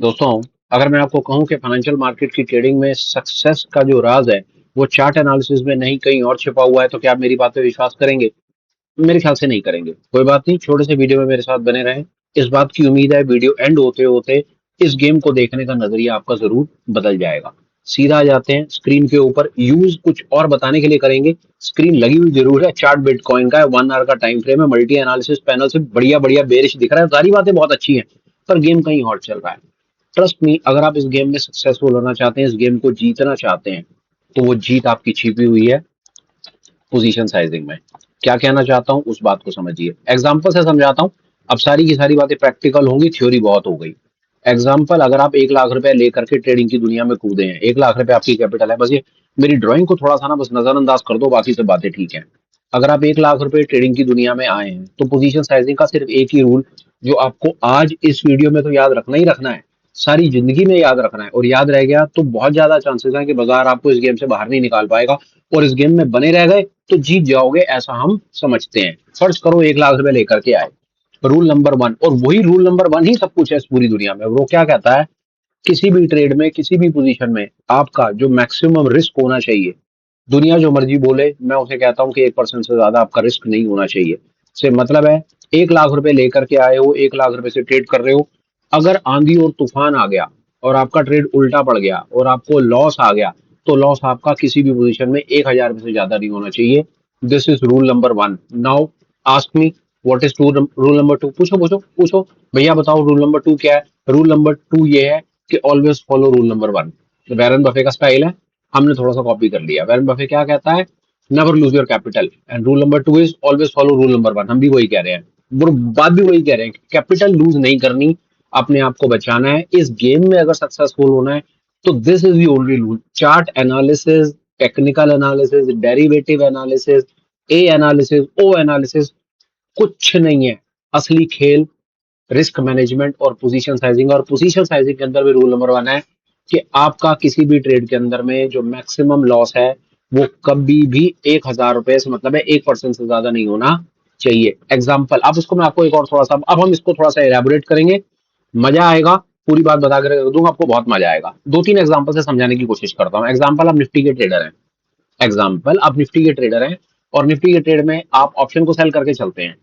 दोस्तों, अगर मैं आपको कहूं कि फाइनेंशियल मार्केट की ट्रेडिंग में सक्सेस का जो राज है वो चार्ट एनालिसिस में नहीं कहीं और छिपा हुआ है, तो क्या आप मेरी बात पे विश्वास करेंगे? मेरे ख्याल से नहीं करेंगे। कोई बात नहीं, छोटे से वीडियो में मेरे साथ बने रहें। इस बात की उम्मीद है वीडियो एंड होते होते इस गेम को देखने का नजरिया आपका जरूर बदल जाएगा। सीधा आ जाते हैं स्क्रीन के ऊपर। यूज कुछ और बताने के लिए करेंगे। स्क्रीन लगी हुई जरूर है, चार्ट बिटकॉइन का है, 1 आवर का टाइम फ्रेम है, मल्टी एनालिसिस पैनल से बढ़िया बढ़िया बेरिश दिख रहा है, सारी बातें बहुत अच्छी हैं। पर गेम कहीं और चल रहा है। ट्रस्ट मी, अगर आप इस गेम में सक्सेसफुल होना चाहते हैं, इस गेम को जीतना चाहते हैं, तो वो जीत आपकी छिपी हुई है पोजीशन साइजिंग में। क्या कहना चाहता हूं उस बात को समझिए। एग्जांपल से समझाता हूं। अब सारी की सारी बातें प्रैक्टिकल होंगी, थ्योरी बहुत हो गई। एग्जाम्पल, अगर आप 1 लाख रुपए लेकर के ट्रेडिंग की दुनिया में कूदे हैं, 1 लाख रुपए आपकी कैपिटल है, बस ये मेरी ड्राइंग को थोड़ा सा ना बस नजरअंदाज कर दो, बाकी सब बातें ठीक है। अगर आप 1 लाख रुपए ट्रेडिंग की दुनिया में आए हैं, तो पोजीशन साइजिंग का सिर्फ एक ही रूल, जो आपको आज इस वीडियो में तो याद रखना ही रखना है, सारी जिंदगी में याद रखना है, और याद रह गया तो बहुत ज्यादा चांसेस हैं कि बाजार आपको इस गेम से बाहर नहीं निकाल पाएगा। और इस गेम में बने रह गए तो जीत जाओगे, ऐसा हम समझते हैं। फर्ज करो 1 लाख रुपए लेकर के आए। रूल नंबर वन, और वही रूल नंबर वन ही सब कुछ है इस पूरी दुनिया में। वो क्या कहता है? किसी भी ट्रेड में, किसी भी पोजीशन में आपका जो मैक्सिमम रिस्क होना चाहिए, दुनिया जो मर्जी बोले, मैं उसे कहता हूं कि 1% से ज्यादा आपका रिस्क नहीं होना चाहिए। से मतलब है, 1 लाख रुपए लेकर के आए हो, 1 लाख रुपए से ट्रेड कर रहे हो। अगर आंधी और तूफान आ गया और आपका ट्रेड उल्टा पड़ गया और आपको लॉस आ गया, तो लॉस आपका किसी भी पोजीशन में 1,000 रुपए से ज्यादा नहीं होना चाहिए। This is rule number one. Now ask me, what is rule number two? पूछो पूछो पूछो। भैया बताओ रूल नंबर टू क्या है? रूल नंबर टू ये है कि always follow rule number one. Warren Buffett का स्टाइल है, हमने थोड़ा सा कॉपी कर लिया। वैरन बफे क्या कहता है? Never lose your capital, and rule number two is always follow rule number one. हम भी वही कह रहे हैं, वो बात भी वही कह रहे हैं, कैपिटल लूज नहीं करनी, अपने आप को बचाना है। इस गेम में अगर सक्सेसफुल होना है, तो this is the only rule. Chart analysis, technical analysis, derivative analysis, A analysis, O analysis, कुछ नहीं है। असली खेल रिस्क मैनेजमेंट और पोजीशन साइजिंग। और पोजीशन साइजिंग के अंदर भी रूल नंबर वन है कि आपका किसी भी ट्रेड के अंदर में जो मैक्सिमम लॉस है, वो कभी भी 1,000 रुपए से, मतलब है 1% से ज्यादा नहीं होना चाहिए। एग्जाम्पल, अब उसको मैं आपको एक और थोड़ा सा, अब हम इसको थोड़ा सा एलैबोरेट करेंगे, मजा आएगा। पूरी बात बता कर दूंगा आपको, बहुत मजा आएगा। दो तीन एग्जाम्पल से समझाने की कोशिश करता हूँ। एग्जाम्पल, आप निफ्टी के ट्रेडर हैं। एग्जाम्पल, आप निफ्टी के ट्रेडर हैं, और निफ्टी के ट्रेड में आप ऑप्शन को सेल करके चलते हैं।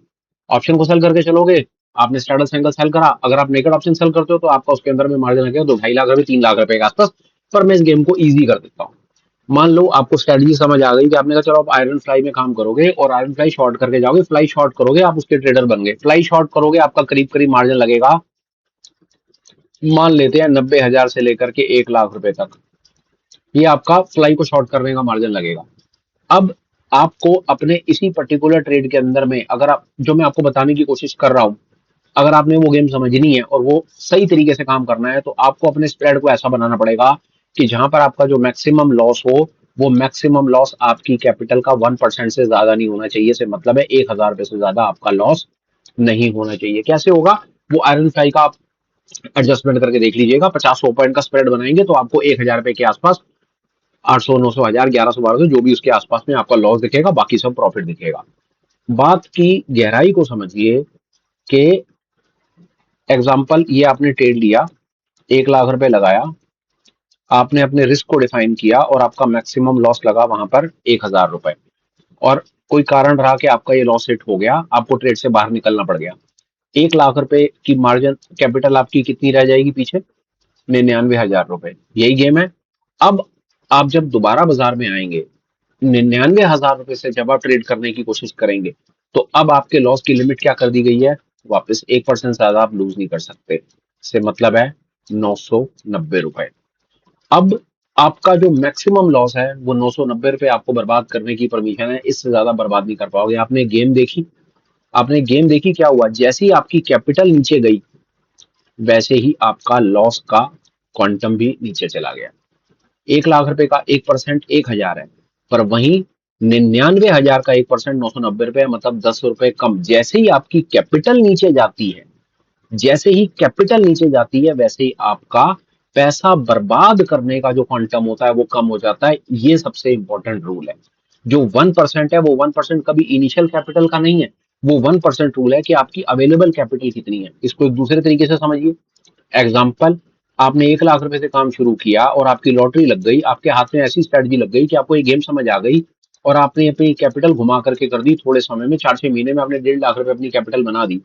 ऑप्शन को सेल करके चलोगे, आपने स्ट्रैडल सिंगल सेल करा। अगर आप नेकेड ऑप्शन सेल करते हो, तो आपका उसके अंदर में मार्जिन लगेगा 2-2.5 लाख रुपए, 3 लाख रुपए के आसपास। पर मैं इस गेम को इजी कर देता हूँ। मान लो आपको स्ट्रेटजी समझ आ गई कि आपने कहा चलो आप आयरन फ्लाई में काम करोगे और आयरन फ्लाई शॉर्ट करके जाओगे, फ्लाई शॉर्ट करोगे, आप उसके ट्रेडर बन गए। फ्लाई शॉर्ट करोगे, आपका करीब करीब मार्जिन लगेगा, मान लेते हैं 90,000 से लेकर के 1 लाख रुपए तक। ये आपका फ्लाई को शॉर्ट करने का मार्जिन लगेगा। अब आपको अपने इसी पर्टिकुलर ट्रेड के अंदर में, अगर आप, जो मैं आपको बताने की कोशिश कर रहा हूं, अगर आपने वो गेम समझनी है और वो सही तरीके से काम करना है, तो आपको अपने स्प्रेड को ऐसा बनाना पड़ेगा कि जहां पर आपका जो मैक्सिमम लॉस हो, वो मैक्सिमम लॉस आपकी कैपिटल का 1% से ज्यादा नहीं होना चाहिए। से मतलब है 1,000 रुपए से ज्यादा आपका लॉस नहीं होना चाहिए। कैसे होगा? वो आयरन फ्लाई का आप एडजस्टमेंट करके देख लीजिएगा। 50-100 पॉइंट का स्प्रेड बनाएंगे तो आपको 1,000 रुपए के आसपास, 800, 900, 1,000, 1,100, 1,200, जो भी उसके आसपास में आपका लॉस दिखेगा, बाकी सब प्रॉफिट दिखेगा। बात की गहराई को समझिए कि एग्जाम्पल, ये आपने ट्रेड लिया, 1 लाख रुपए लगाया, आपने अपने रिस्क को डिफाइन किया, और आपका मैक्सिमम लॉस लगा वहां पर 1,000 रुपए। और कोई कारण रहा कि आपका ये लॉस हिट हो गया, आपको ट्रेड से बाहर निकलना पड़ गया। 1 लाख रुपए की मार्जिन कैपिटल आपकी कितनी रह जाएगी पीछे? 99,000 रुपए। यही गेम है। अब आप जब दोबारा बाजार में आएंगे, 99,000 रुपए से जब आप ट्रेड करने की कोशिश करेंगे, तो अब आपके लॉस की लिमिट क्या कर दी गई है? वापस 1% से ज्यादा आप लूज नहीं कर सकते। से मतलब है 990 रुपए। अब आपका जो मैक्सिमम लॉस है, वो 990 रुपए आपको बर्बाद करने की परमिशन है, इससे ज्यादा बर्बाद नहीं कर पाओगे। आपने गेम देखी, आपने गेम देखी, क्या हुआ? जैसे ही आपकी कैपिटल नीचे गई, वैसे ही आपका लॉस का क्वांटम भी नीचे चला गया। 1 लाख रुपए का 1% 1,000 है, पर वहीं 99,000 का 1% 990 रुपए है, मतलब 10 रुपए कम। जैसे ही आपकी कैपिटल नीचे जाती है, जैसे ही कैपिटल नीचे जाती है, वैसे ही आपका पैसा बर्बाद करने का जो क्वांटम होता है वो कम हो जाता है। ये सबसे इंपॉर्टेंट रूल है। जो 1% है, वो 1% कभी इनिशियल कैपिटल का नहीं है। वो 1% रूल है कि आपकी अवेलेबल कैपिटल कितनी है। इसको एक दूसरे तरीके से समझिए। एग्जाम्पल, आपने 1 लाख रुपए से काम शुरू किया और आपकी लॉटरी लग गई, आपके हाथ में ऐसी स्ट्रेटजी लग गई कि आपको ये गेम समझ आ गई और आपने अपनी कैपिटल घुमा करके कर दी थोड़े समय में, 4-6 महीने में आपने 1.5 लाख रुपए अपनी कैपिटल बना दी।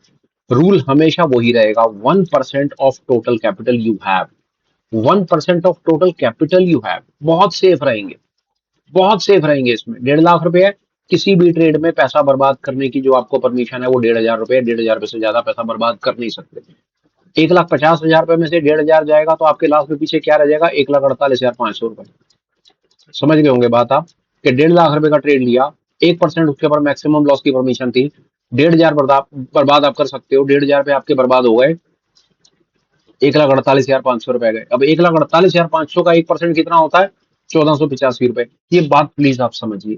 रूल हमेशा वही रहेगा, 1% of total capital you have, 1% of total capital you have. बहुत सेफ रहेंगे, बहुत सेफ रहेंगे इसमें। 1.5 लाख रुपए है, किसी भी ट्रेड में पैसा बर्बाद करने की जो आपको परमिशन है वो 1,500 रुपए, 1,500 रुपए से ज्यादा पैसा बर्बाद कर नहीं सकते। 1,50,000 रुपए में से 1,500 जाएगा तो आपके लास्ट में पीछे क्या रह जाएगा, 1,48,500 रुपए। समझ गए होंगे बात आप, कि 1.5 लाख रुपए का ट्रेड लिया, 1% उसके ऊपर मैक्सिमम लॉस की परमिशन थी, 1,500 बर्बाद आप कर सकते हो, 1,500 रुपए आपके बर्बाद हो गए, 1,48,500 रुपए गए। अब 1,48,500 का 1% कितना होता है, 1,485 रुपए। ये बात प्लीज आप समझिए,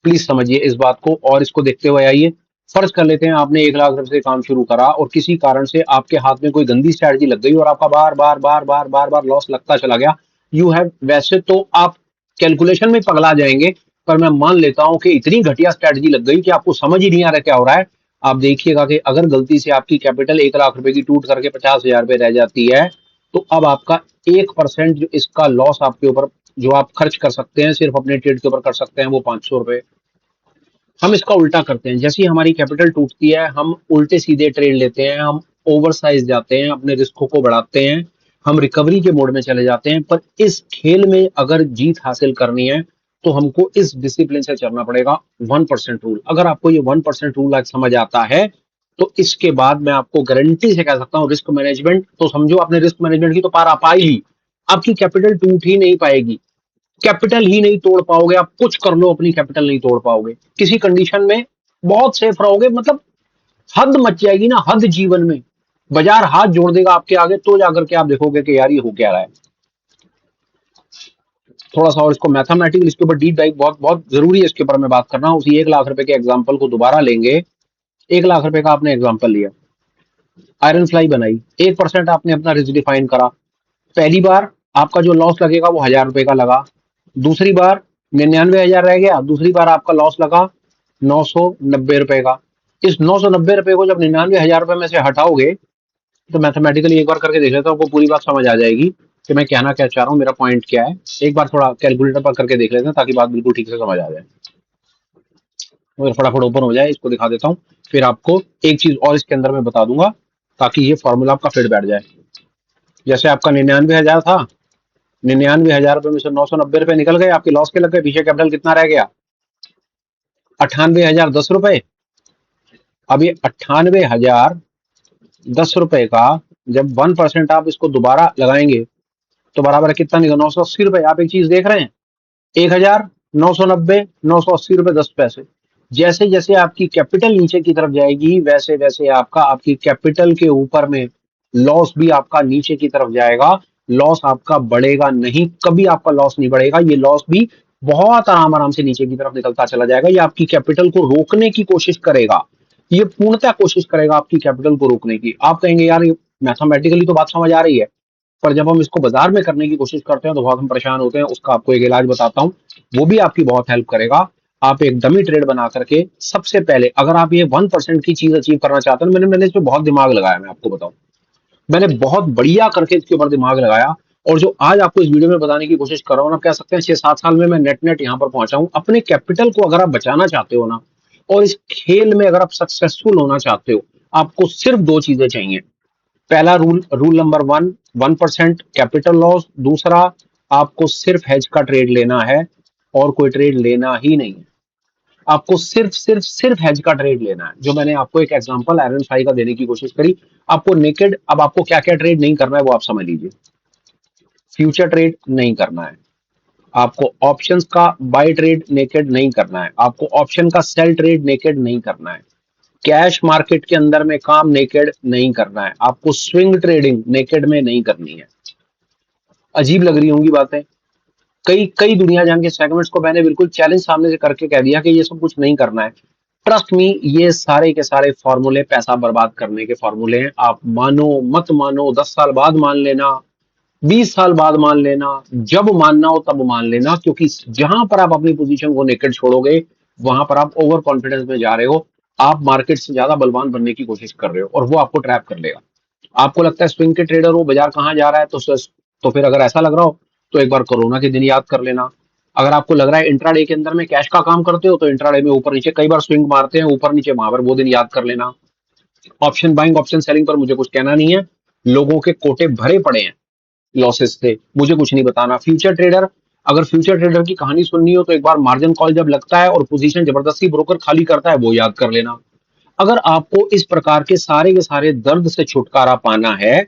प्लीज समझिए इस बात को, और इसको देखते हुए आइए। फर्ज कर लेते हैं आपने 1 लाख रुपए से काम शुरू करा और किसी कारण से आपके हाथ में कोई गंदी स्ट्रैटेजी लग गई और आपका बार बार बार बार बार बार लॉस लगता चला गया। यू हैव, वैसे तो आप कैलकुलेशन में पगला जाएंगे, पर मैं मान लेता हूं कि इतनी घटिया स्ट्रैटेजी लग गई कि आपको समझ ही नहीं आ रहा क्या हो रहा है। आप देखिएगा कि अगर गलती से आपकी कैपिटल 1 लाख रुपए की टूट करके 50,000 रुपए रह जाती है, तो अब आपका 1% जो इसका लॉस आपके ऊपर जो आप खर्च कर सकते हैं सिर्फ अपने ट्रेड के ऊपर कर सकते हैं, वो 500 रुपए। हम इसका उल्टा करते हैं, जैसे ही हमारी कैपिटल टूटती है हम उल्टे सीधे ट्रेड लेते हैं, हम ओवर साइज जाते हैं, अपने रिस्कों को बढ़ाते हैं, हम रिकवरी के मोड में चले जाते हैं। पर इस खेल में अगर जीत हासिल करनी है तो हमको इस डिसिप्लिन से चलना पड़ेगा, 1% रूल। अगर आपको ये 1% रूल आज समझ आता है तो इसके बाद मैं आपको गारंटी से कह सकता हूँ, रिस्क मैनेजमेंट तो समझो, आपने रिस्क मैनेजमेंट की तो पार आप ही ली, आपकी कैपिटल टूट ही नहीं पाएगी, कैपिटल ही नहीं तोड़ पाओगे, आप कुछ कर लो अपनी कैपिटल नहीं तोड़ पाओगे किसी कंडीशन में, बहुत सेफ रहोगे। मतलब हद मच जाएगी ना, हद जीवन में, बाजार हाथ जोड़ देगा आपके आगे तो जाकर के आप देखोगे कि यार ये हो क्या रहा है। थोड़ा सा और इसको मैथमेटिकल, इसके ऊपर डीप डाइव बहुत बहुत जरूरी है, इसके ऊपर मैं बात करना। उसी 1 लाख रुपए के एग्जाम्पल को दोबारा लेंगे। 1 लाख रुपए का आपने एग्जाम्पल लिया, आयरन फ्लाई बनाई, 1% आपने अपना रिस्क डिफाइन करा। पहली बार आपका जो लॉस लगेगा वो 1,000 रुपए का लगा, दूसरी बार 99,000 रह गया, दूसरी बार आपका लॉस लगा 990 रुपए का। इस 990 रुपए को जब 99,000 रुपए में से हटाओगे तो मैथमेटिकली एक बार करके देख लेता हूँ, आपको पूरी बात समझ आ जाएगी कि मैं कहना क्या चाह रहा हूँ, मेरा पॉइंट क्या है। एक बार थोड़ा कैलकुलेटर पर करके देख लेते हैं ताकि बात बिल्कुल ठीक से समझ आ जाए। मुझे फटाफट ओपन हो जाए, इसको दिखा देता हूँ, फिर आपको एक चीज और इसके अंदर मैं बता दूंगा ताकि ये फॉर्मूला आपका फिट बैठ जाए। जैसे आपका 99,000 था, 99,000 रुपए में से 990 रुपए निकल गए, आपके लॉस के लग गए, पीछे कैपिटल कितना रह गया, 98,010 रुपए। अब ये 98,010 रुपए का जब 1% आप इसको दोबारा लगाएंगे तो बराबर है कितना निकला, 980 रुपए। आप एक चीज देख रहे हैं, 1,990, 980 रुपए 10 पैसे। जैसे जैसे आपकी कैपिटल नीचे की तरफ जाएगी वैसे वैसे आपका, आपकी कैपिटल के ऊपर में लॉस भी आपका नीचे की तरफ जाएगा। लॉस आपका बढ़ेगा नहीं, कभी आपका लॉस नहीं बढ़ेगा, ये लॉस भी बहुत आराम आराम से नीचे की तरफ निकलता चला जाएगा। ये आपकी कैपिटल को रोकने की कोशिश करेगा, ये पूर्णतः कोशिश करेगा आपकी कैपिटल को रोकने की। आप कहेंगे यार ये मैथमेटिकली तो बात समझ आ रही है, पर जब हम इसको बाजार में करने की कोशिश करते हैं तो बहुत हम परेशान होते हैं। उसका आपको एक इलाज बताता हूँ, वो भी आपकी बहुत हेल्प करेगा। आप एक डमी ट्रेड बना करके सबसे पहले, अगर आप ये 1% की चीज अचीव करना चाहते हैं, मैंने मैंने इस पे बहुत दिमाग लगाया, मैं आपको बताऊं, मैंने बहुत बढ़िया करके इसके ऊपर दिमाग लगाया। और जो आज आपको इस वीडियो में बताने की कोशिश कर रहा हूँ ना, कह सकते हैं 6-7 साल में मैं नेट नेट यहाँ पर पहुंचा हूँ। अपने कैपिटल को अगर आप बचाना चाहते हो ना, और इस खेल में अगर आप सक्सेसफुल होना चाहते हो, आपको सिर्फ दो चीजें चाहिए। पहला rule, rule number 1, 1% capital loss. दूसरा, आपको सिर्फ हेज का ट्रेड लेना है और कोई ट्रेड लेना ही नहीं है। आपको सिर्फ सिर्फ सिर्फ हेज का ट्रेड लेना है। जो मैंने आपको एक एग्जांपल आयरन फाई का देने की कोशिश करी, आपको नेकेड, अब आपको क्या क्या ट्रेड नहीं करना है वो आप समझ लीजिए। फ्यूचर ट्रेड नहीं करना है आपको, ऑप्शंस का बाय ट्रेड नेकेड नहीं करना है आपको, ऑप्शन का सेल ट्रेड नेकेड नहीं करना है, कैश मार्केट के अंदर में काम नेकेड नहीं करना है आपको, स्विंग ट्रेडिंग नेकेड में नहीं करनी है। अजीब लग रही होंगी बातें, कई कई दुनिया जान के सेगमेंट्स को मैंने बिल्कुल चैलेंज सामने से करके कह दिया कि ये सब कुछ नहीं करना है। ट्रस्ट मी, ये सारे के सारे फॉर्मूले पैसा बर्बाद करने के फॉर्मूले हैं। आप मानो मत मानो, 10 साल बाद मान लेना, 20 साल बाद मान लेना, जब मानना हो तब मान लेना, क्योंकि जहां पर आप अपनी पोजीशन को नेकेड छोड़ोगे वहां पर आप ओवर कॉन्फिडेंस में जा रहे हो, आप मार्केट से ज्यादा बलवान बनने की कोशिश कर रहे हो और वो आपको ट्रैप कर लेगा। आपको लगता है स्विंग के ट्रेडर हो, बाजार कहाँ जा रहा है, तो फिर अगर ऐसा लग रहा हो तो एक बार कोरोना के दिन याद कर लेना। अगर आपको लग रहा है इंट्राडे के अंदर में कैश का काम करते हो, तो इंट्राडे में ऊपर नीचे कई बार स्विंग मारते हैं ऊपर नीचे, वहां पर वो दिन याद कर लेना। ऑप्शन बाइंग ऑप्शन सेलिंग पर मुझे कुछ कहना नहीं है, लोगों के कोटे भरे पड़े हैं लॉसेस से, मुझे कुछ नहीं बताना। फ्यूचर ट्रेडर, अगर फ्यूचर ट्रेडर की कहानी सुननी हो तो एक बार मार्जिन कॉल जब लगता है और पोजीशन जबरदस्ती ब्रोकर खाली करता है, वो याद कर लेना। अगर आपको इस प्रकार के सारे दर्द से छुटकारा पाना है,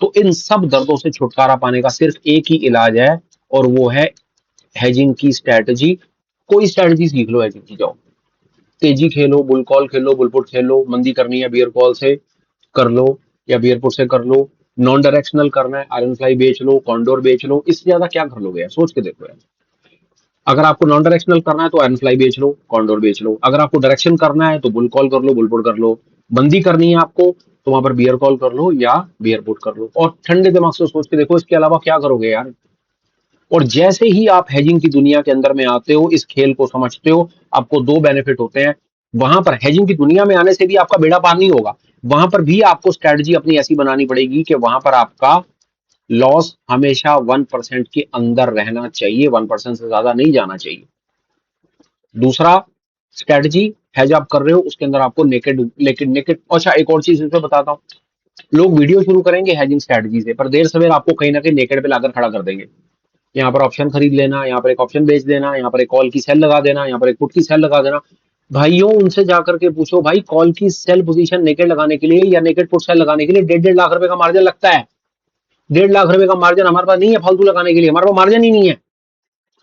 तो इन सब दर्दों से छुटकारा पाने का सिर्फ एक ही इलाज है, और वो है हेजिंग की स्ट्रैटेजी। कोई स्ट्रैटेजी सीख लो हेजिंग की, जाओ तेजी खेलो, बुल कॉल खेलो, बुलपुट खेलो, मंदी करनी है बियर कॉल से कर लो या बियर पुट से कर लो, नॉन डायरेक्शनल करना है आयरन फ्लाई बेच लो, कॉन्डोर बेच लो, इससे ज्यादा क्या कर लोगे यार, सोच के देखो यार। अगर आपको नॉन डायरेक्शनल करना है तो आयरन फ्लाई बेच लो, कॉन्डोर बेच लो। अगर आपको डायरेक्शन करना है तो बुल कॉल कर लो, बुलपुट कर लो। बंदी करनी है आपको तो वहां पर बियर कॉल कर लो या बियर पुट कर लो, और ठंडे दिमाग से सोच के देखो इसके अलावा क्या करोगे यार। और जैसे ही आप हेजिंग की दुनिया के अंदर में आते हो, इस खेल को समझते हो, आपको दो बेनिफिट होते हैं। वहां पर हेजिंग की दुनिया में आने से भी आपका बेड़ा पार नहीं होगा, वहां पर भी आपको स्ट्रेटजी अपनी ऐसी बनानी पड़ेगी कि वहां पर आपका लॉस हमेशा 1% के अंदर रहना चाहिए, 1% से ज्यादा नहीं जाना चाहिए। दूसरा स्ट्रेटजी हेज आप कर रहे हो उसके अंदर आपको नेकेड नेकेड नेकेड, अच्छा एक और चीज इसमें बताता हूँ। लोग वीडियो शुरू करेंगे हेजिंग स्ट्रेटजी से, पर देर सवेर आपको कहीं ना कहीं नेकेड पे लाकर खड़ा कर देंगे। यहाँ पर ऑप्शन खरीद लेना, यहाँ पर एक ऑप्शन बेच देना, यहाँ पर एक कॉल की सेल लगा देना, यहाँ पर एक पुट की सेल लगा देना। भाइयों उनसे जाकर के पूछो, भाई कॉल की सेल पोजीशन नेकेड लगाने के लिए या नेकेड पुट सेल लगाने के लिए 1.5 लाख रुपए का मार्जिन लगता है। 1.5 लाख रुपए का मार्जिन हमारे पास नहीं है फालतू लगाने के लिए, हमारे पास मार्जिन ही नहीं है।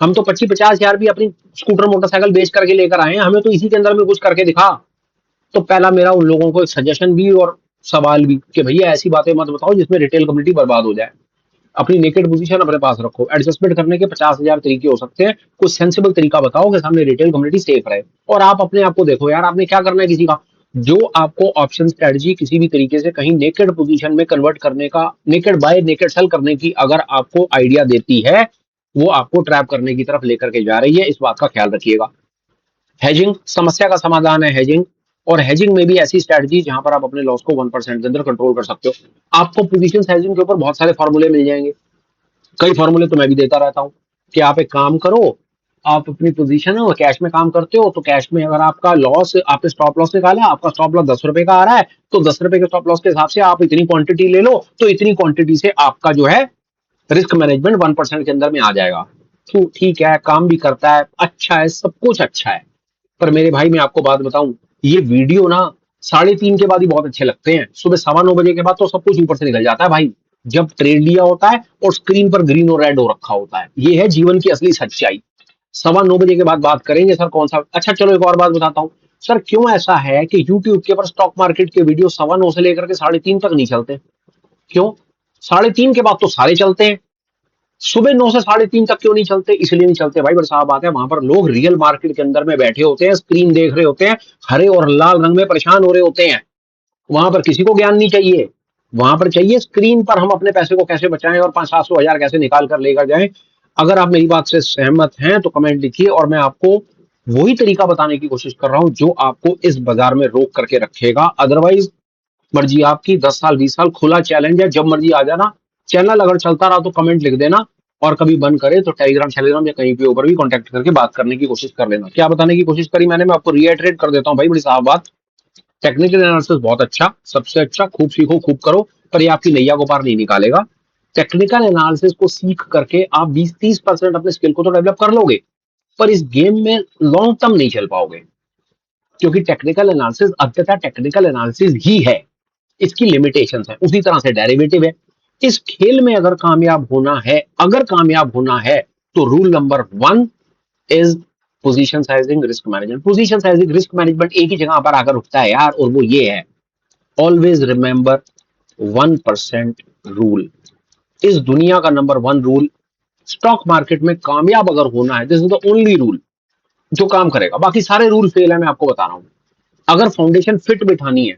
हम तो 25-50 हजार भी अपनी स्कूटर मोटरसाइकिल बेच करके लेकर आए हैं, हमें तो इसी के अंदर में कुछ करके दिखा। तो पहला मेरा उन लोगों को एक सजेशन भी और सवाल भी कि भैया ऐसी बातें मत बताओ जिसमें रिटेल कम्युनिटी बर्बाद हो जाए। अपनी नेकेड पोजीशन अपने पास रखो, एडजस्टमेंट करने के 50,000 तरीके हो सकते हैं, कुछ सेंसिबल तरीका बताओ कि सामने रिटेल कम्युनिटी सेफ रहे। और आप अपने आप को देखो यार, आपने क्या करना है किसी का, जो आपको ऑप्शन स्ट्रेटजी किसी भी तरीके से कहीं नेकेड पोजीशन में कन्वर्ट करने का, नेकेड बाय नेकेड सेल करने की अगर आपको आइडिया देती है, वो आपको ट्रैप करने की तरफ लेकर के जा रही है, इस बात का ख्याल रखिएगा। हेजिंग समस्या का समाधान है हेजिंग, और हेजिंग में भी ऐसी स्ट्रेटजी जहां पर आप अपने लॉस को 1% के अंदर कंट्रोल कर सकते हो। आपको पोजीशन हेजिंग के ऊपर बहुत सारे फॉर्मूले मिल जाएंगे, कई फॉर्मूले तो मैं भी देता रहता हूँ कि आप एक काम करो, आप अपनी पोजीशन है वो कैश में काम करते हो, तो कैश में अगर आपका लॉस, आपने स्टॉप लॉस निकाला, आपका स्टॉप लॉस 10 रुपए का आ रहा है, तो 10 रुपए के स्टॉप लॉस के हिसाब से आप इतनी क्वांटिटी ले लो, तो इतनी क्वांटिटी से आपका जो है रिस्क मैनेजमेंट 1% के अंदर में आ जाएगा। तो ठीक है, काम भी करता है, अच्छा है, सब कुछ अच्छा है। पर मेरे भाई मैं आपको बात बताऊं, ये वीडियो ना 3:30 के बाद ही बहुत अच्छे लगते हैं, सुबह 9:15 बजे के बाद तो सब कुछ ऊपर से निकल जाता है भाई, जब ट्रेड लिया होता है और स्क्रीन पर ग्रीन और रेड हो रखा होता है। ये है जीवन की असली सच्चाई। 9:15 बजे के बाद बात करेंगे सर कौन सा, अच्छा चलो एक और बात बताता हूँ। सर क्यों ऐसा है कि यूट्यूब के ऊपर स्टॉक मार्केट के वीडियो 9:15 से लेकर के 3:30 तक नहीं चलते, क्यों? 3:30 के बाद तो सारे चलते हैं, सुबह 9 से 3:30 तक क्यों नहीं चलते? इसलिए नहीं चलते भाई, बड़ी साफ बात है, वहां पर लोग रियल मार्केट के अंदर में बैठे होते हैं, स्क्रीन देख रहे होते हैं, हरे और लाल रंग में परेशान हो रहे होते हैं। वहां पर किसी को ज्ञान नहीं चाहिए, वहां पर चाहिए स्क्रीन पर हम अपने पैसे को कैसे बचाएं और 500-700 हजार कैसे निकाल कर लेकर जाएं। अगर आप मेरी बात से सहमत हैं तो कमेंट लिखिए, और मैं आपको वही तरीका बताने की कोशिश कर रहा हूं जो आपको इस बाजार में रोक करके रखेगा। अदरवाइज मर्जी आपकी, 10 साल 20 साल खुला चैलेंज है, जब मर्जी आ जाना। चैनल अगर चलता रहा तो कमेंट लिख देना, और कभी बंद करे तो टेलीग्राम या कहीं पे ऊपर भी कांटेक्ट करके बात करने की कोशिश कर लेना। क्या बताने की कोशिश करी मैंने, मैं आपको रीइटरेट कर देता हूँ भाई, बड़ी साफ बात। टेक्निकल एनालिसिस बहुत अच्छा, सबसे अच्छा, खूब सीखो खूब करो, पर ये आपकी नैया को पार नहीं निकालेगा। टेक्निकल एनालिसिस को सीख करके आप 20-30% अपने स्किल को तो डेवलप कर लोगे, पर इस गेम में लॉन्ग टर्म नहीं चल पाओगे, क्योंकि टेक्निकल एनालिसिस अंततः टेक्निकल एनालिसिस ही है, इसकी लिमिटेशन है, उसी तरह से डेरिवेटिव है। इस खेल में अगर कामयाब होना है, अगर कामयाब होना है, तो rule number 1 is position sizing risk management. Position sizing risk management एक ही जगह पर आकर रुकता है यार, और वो ये है, ऑलवेज रिमेंबर 1% रूल। इस दुनिया का नंबर 1 रूल, स्टॉक मार्केट में कामयाब अगर होना है, this is the only rule जो काम करेगा, बाकी सारे रूल फेल है, मैं आपको बता रहा हूं। अगर फाउंडेशन फिट बिठानी है,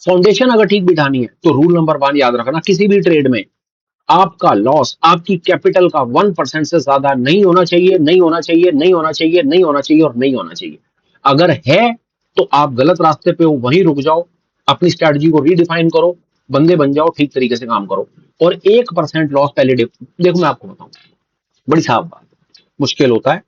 फाउंडेशन अगर ठीक बिठानी है, तो रूल नंबर 1 याद रखना, किसी भी ट्रेड में आपका लॉस आपकी कैपिटल का 1% से ज्यादा नहीं होना चाहिए, नहीं होना चाहिए, नहीं होना चाहिए, नहीं होना चाहिए और नहीं होना चाहिए। अगर है तो आप गलत रास्ते पे हो, वहीं रुक जाओ, अपनी स्ट्रैटेजी को रीडिफाइन करो, बंदे बन जाओ, ठीक तरीके से काम करो, और 1% लॉस पहले देखो मैं आपको बताऊं, बड़ी साफ बात, मुश्किल होता है।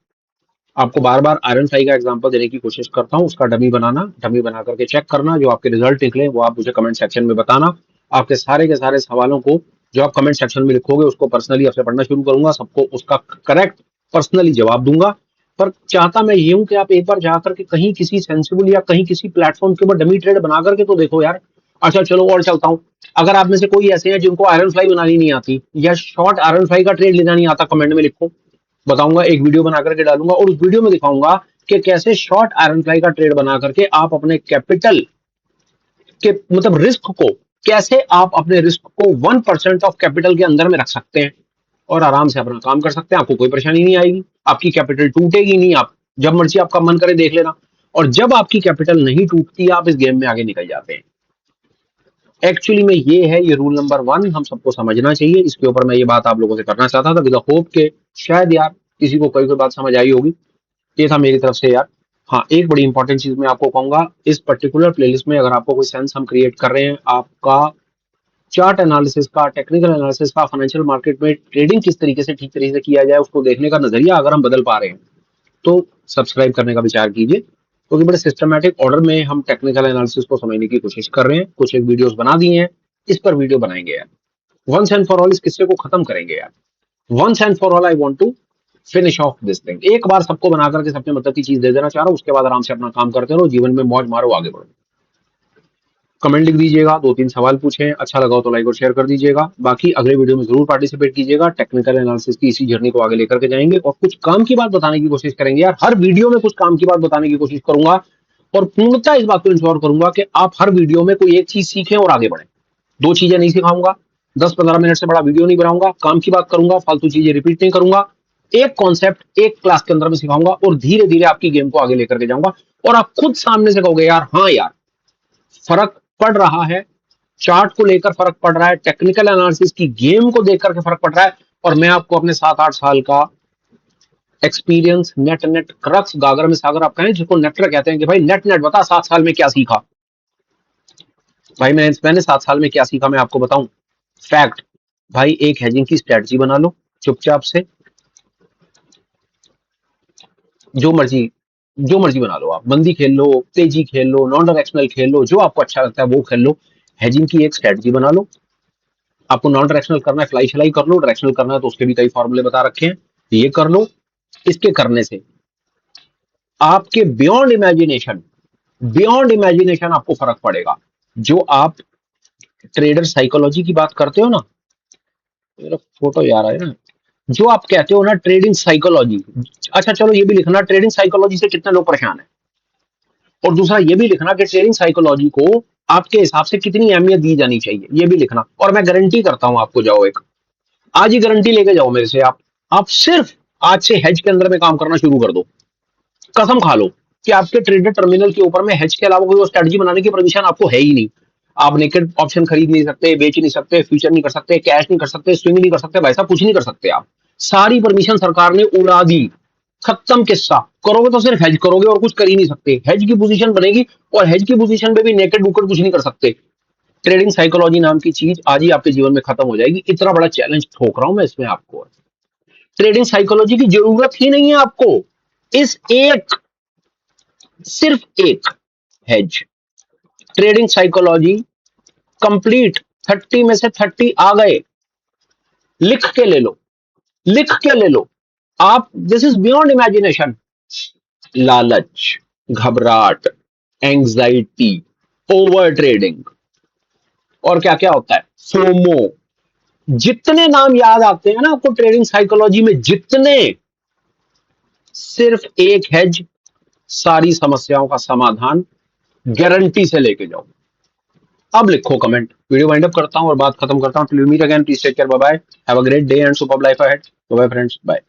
आपको बार बार आयरन फ्लाई का एग्जांपल देने की कोशिश करता हूं, उसका डमी बनाना, डमी बना करके चेक करना, जो आपके रिजल्ट निकले वो आप मुझे कमेंट सेक्शन में बताना। आपके सारे के सारे सवालों को जो आप कमेंट सेक्शन में लिखोगे उसको पर्सनली आपसे पढ़ना शुरू करूंगा, सबको उसका करेक्ट पर्सनली जवाब दूंगा। पर चाहता मैं ये हूं कि आप एक बार जाकर के कहीं किसी सेंसिबल या कहीं किसी प्लेटफॉर्म के ऊपर डमी ट्रेड बना करके तो देखो यार। अच्छा चलो और चलता हूं, अगर आप में से कोई ऐसे हैं जिनको आयरन फ्लाई बनानी नहीं आती या शॉर्ट आयरन फ्लाई का ट्रेड लेना नहीं आता, कमेंट में लिखो, बताऊंगा, एक वीडियो बना करके डालूंगा और उस वीडियो में दिखाऊंगा कि कैसे शॉर्ट आयरन फ्लाई का ट्रेड बना करके आप अपने कैपिटल के मतलब रिस्क को, कैसे आप अपने रिस्क को 1% ऑफ कैपिटल के अंदर में रख सकते हैं और आराम से अपना काम कर सकते हैं। आपको कोई परेशानी नहीं आएगी, आपकी कैपिटल टूटेगी नहीं, आप जब मर्जी आपका मन करे देख लेना। और जब आपकी कैपिटल नहीं टूटती, आप इस गेम में आगे निकल जाते हैं। एक्चुअली में ये है, ये रूल नंबर 1 हम सबको समझना चाहिए। इसके ऊपर मैं ये बात आप लोगों से करना चाहता था विद होप के शायद यार किसी को कोई कोई बात समझ आई होगी। ये था मेरी तरफ से यार। हाँ, एक बड़ी इंपॉर्टेंट चीज मैं आपको कहूंगा, इस पर्टिकुलर प्लेलिस्ट में अगर आपको कोई सेंस हम क्रिएट कर रहे हैं, आपका चार्ट एनालिसिस का, टेक्निकल एनालिसिस का, फाइनेंशियल मार्केट में ट्रेडिंग किस तरीके से ठीक तरीके से किया जाए उसको देखने का नजरिया अगर हम बदल पा रहे हैं, तो सब्सक्राइब करने का विचार कीजिए, क्योंकि बड़े सिस्टमैटिक ऑर्डर में हम टेक्निकल एनालिसिस को समझने की कोशिश कर रहे हैं। कुछ एक वीडियोस बना दिए हैं, इस पर वीडियो बनाएंगे यार। वंस एंड फॉर ऑल इस किस्से को खत्म करेंगे यार। Once and for all I want to finish off this thing. एक बार सबको बना करके सबके मतलब की चीज दे देना चाह रहा हूं, उसके बाद आराम से अपना काम करते रहो, जीवन में मौज मारो, आगे बढ़ो। कमेंट लिख दीजिएगा, 2-3 सवाल पूछें, अच्छा लगा हो तो लाइक और शेयर कर दीजिएगा। बाकी अगले वीडियो में जरूर पार्टिसिपेट कीजिएगा, टेक्निकल एनालिसिस की इसी जर्नी को आगे लेकर के जाएंगे और कुछ काम की बात बताने की कोशिश करेंगे यार। हर वीडियो में कुछ काम की बात बताने की कोशिश करूंगा और पूर्णतः इस बात को इंश्योर करूंगा कि आप हर वीडियो में कोई एक चीज सीखें और आगे बढ़ें। 2 चीजें नहीं सिखाऊंगा, 10-15 मिनट से बड़ा वीडियो नहीं बनाऊंगा, काम की बात करूंगा, फालतू चीजें रिपीट नहीं करूंगा। एक कॉन्सेप्ट एक क्लास के अंदर में सिखाऊंगा और धीरे धीरे आपकी गेम को आगे लेकर के जाऊंगा और आप खुद सामने से कहोगे यार हाँ यार फर्क पड़ रहा है, चार्ट को लेकर फर्क पड़ रहा है, टेक्निकल एनालिसिस की गेम को देख करके फर्क पड़ रहा है। और मैं आपको अपने 7-8 साल का एक्सपीरियंस, नेट नेट क्रक्स, गागर में सागर आप कहें, जिसको नेटर कहते हैं, कि भाई नेट नेट बता 7 साल में क्या सीखा। भाई मैंने 7 साल में क्या सीखा मैं आपको बताऊं, फैक्ट। भाई एक हेजिंग की स्ट्रेटजी बना लो चुपचाप से, जो मर्जी जो मर्जी बना लो, आप मंदी खेल लो, तेजी खेल लो, नॉन डायरेक्शनल खेल लो, जो आपको अच्छा लगता है वो खेल लो। हेजिंग की एक स्ट्रेटजी बना लो। आपको नॉन डायरेक्शनल करना है, फ्लाई शलाई कर लो, डायरेक्शनल करना है तो उसके भी कई फॉर्मूले बता रखे हैं, ये कर लो। इसके करने से आपके बियॉन्ड इमेजिनेशन आपको फर्क पड़ेगा। जो आप ट्रेडर साइकोलॉजी की बात करते हो ना, मेरा फोटो यार है ना, जो आप कहते हो ना ट्रेडिंग साइकोलॉजी, अच्छा चलो ये भी लिखना ट्रेडिंग साइकोलॉजी से कितने लोग परेशान है, और दूसरा ये भी लिखना कि ट्रेडिंग साइकोलॉजी को आपके हिसाब से कितनी अहमियत दी जानी चाहिए, ये भी लिखना। और मैं गारंटी करता हूं आपको, जाओ एक आज ही गारंटी लेके जाओ मेरे से, आप सिर्फ आज से हेज के अंदर में काम करना शुरू कर दो, कसम खा लो कि आपके ट्रेडर टर्मिनल के ऊपर में हेज के अलावा कोई स्ट्रेटजी बनाने की परमिशन आपको है ही नहीं। आप नेकेड ऑप्शन खरीद नहीं सकते, बेच नहीं सकते, फ्यूचर नहीं कर सकते, कैश नहीं कर सकते, स्विंग नहीं कर सकते, वैसा कुछ नहीं कर सकते। आप सारी परमिशन सरकार ने उड़ा दी, खत्म किस्सा। करोगे तो सिर्फ हेज करोगे और कुछ कर ही नहीं सकते, हेज की पोजीशन बनेगी और हेज की पोजीशन पे भी नेकेड बुकेड कुछ नहीं कर सकते। ट्रेडिंग साइकोलॉजी नाम की चीज आज ही आपके जीवन में खत्म हो जाएगी, इतना बड़ा चैलेंज ठोक रहा हूं मैं इसमें आपको। ट्रेडिंग साइकोलॉजी की जरूरत ही नहीं है आपको, इस सिर्फ एक हेज ट्रेडिंग साइकोलॉजी कंप्लीट, 30 में से 30 आ गए, लिख के ले लो, लिख के ले लो आप। This is beyond imagination. लालच, घबराहट, एंग्जाइटी, ओवर ट्रेडिंग, और क्या क्या होता है, फोमो, जितने नाम याद आते हैं ना आपको ट्रेडिंग साइकोलॉजी में, जितने, सिर्फ एक हेज सारी समस्याओं का समाधान गारंटी से लेके जाओ। अब लिखो कमेंट, वीडियो वाइंड अप करता हूं और बात खत्म करता हूं। Till we meet again, please take care, bye bye, have a great day and superb life ahead. Bye bye friends, bye.